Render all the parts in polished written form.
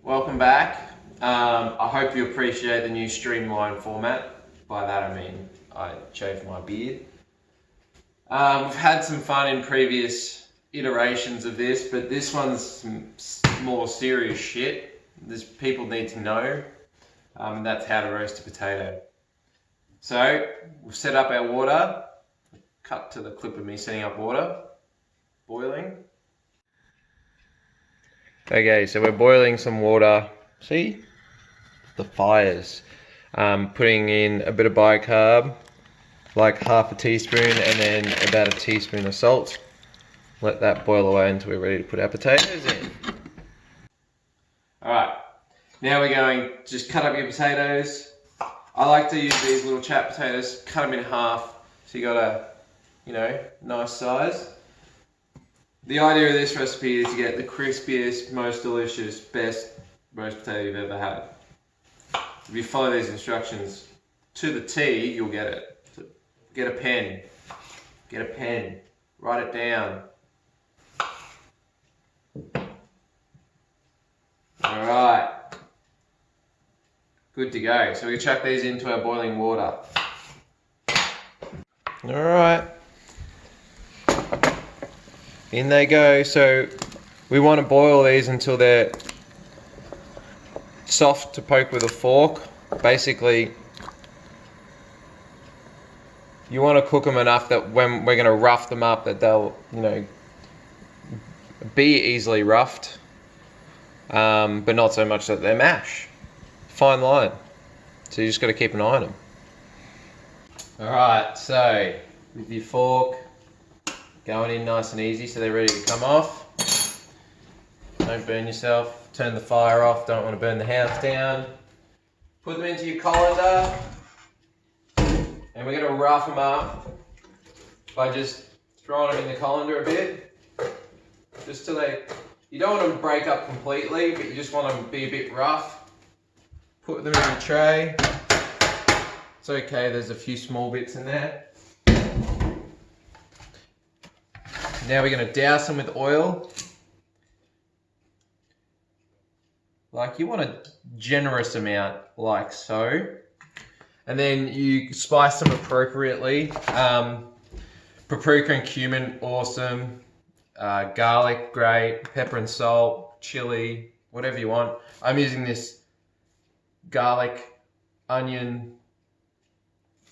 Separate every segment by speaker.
Speaker 1: welcome back. I hope you appreciate the new streamlined format. By that I mean I shaved my beard. We've had some fun in previous iterations of this, but this one's some more serious shit. People need to know, and that's how to roast a potato. So we've set up our water. Cut to the clip of me setting up water, boiling. Okay, so we're boiling some water. See the fires. Putting in a bit of bicarb, like half a teaspoon, and then about a teaspoon of salt. Let that boil away until we're ready to put our potatoes in. Alright, now we're going, just cut up your potatoes. I like to use these little chat potatoes, cut them in half, so you got a, nice size. The idea of this recipe is to get the crispiest, most delicious, best roast potato you've ever had. If you follow these instructions to the T, you'll get it. So get a pen, write it down. Alright, good to go. So we can chuck these into our boiling water. Alright, in they go. So we want to boil these until they're soft to poke with a fork. Basically, you want to cook them enough that when we're going to rough them up, that they'll, be easily roughed, but not so much that they're mash. Fine line. So you just got to keep an eye on them. Alright, so with your fork, going in nice and easy so they're ready to come off. Don't burn yourself. Turn the fire off, don't want to burn the house down. Put them into your colander, and we're going to rough them up by just throwing them in the colander a bit. Just till you don't want them to break up completely, but you just want them to be a bit rough. Put them in a tray. It's okay, there's a few small bits in there. Now we're going to douse them with oil. Like, you want a generous amount, like so. And then you spice them appropriately. Paprika and cumin, awesome. Garlic, great. Pepper and salt, chili, whatever you want. I'm using this garlic, onion,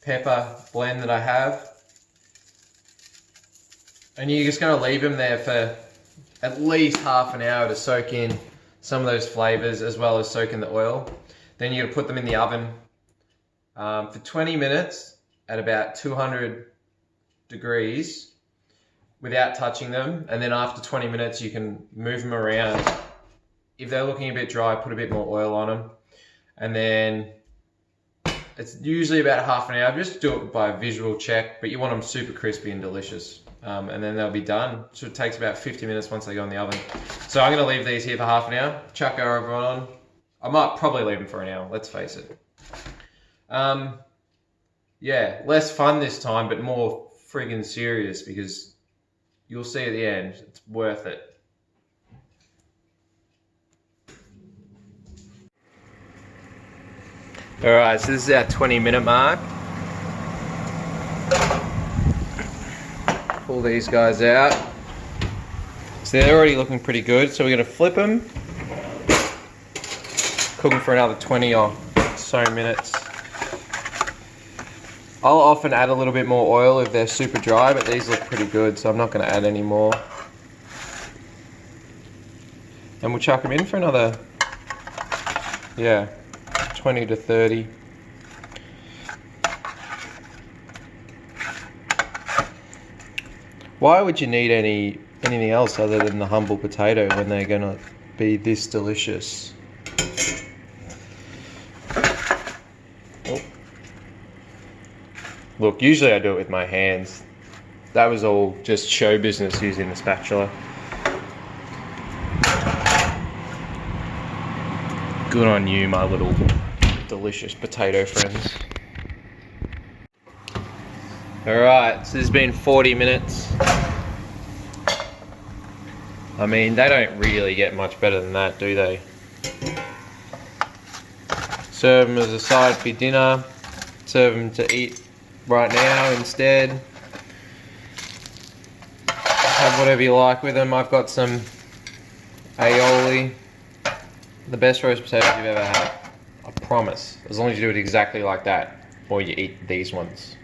Speaker 1: pepper blend that I have. And you're just going to leave them there for at least half an hour to soak in some of those flavors, as well as soak in the oil. Then you're going to put them in the oven for 20 minutes at about 200 degrees without touching them. And then after 20 minutes, you can move them around. If they're looking a bit dry, put a bit more oil on them. And then it's usually about half an hour. Just do it by a visual check, but you want them super crispy and delicious. And then they'll be done. So it takes about 50 minutes once they go in the oven. So I'm going to leave these here for half an hour. Chuck our oven on. I might probably leave them for an hour, let's face it. Yeah, less fun this time, but more friggin' serious, because you'll see at the end, it's worth it. Alright, so this is our 20-minute mark. Pull these guys out. So they're already looking pretty good, so we're going to flip them. Cook them for another 20 or so minutes. I'll often add a little bit more oil if they're super dry, but these look pretty good, so I'm not going to add any more. And we'll chuck them in for another, 20 to 30. Why would you need anything else other than the humble potato when they're going to be this delicious? Oh. Look, usually I do it with my hands. That was all just show business using the spatula. Good on you, my little delicious potato friends. Alright, so it's been 40 minutes. I mean, they don't really get much better than that, do they? serve them as a side for dinner, serve them to eat right now instead. Have whatever you like with them. I've got some aioli, the best roast potatoes you've ever had. I promise. As long as you do it exactly like that, or you eat these ones.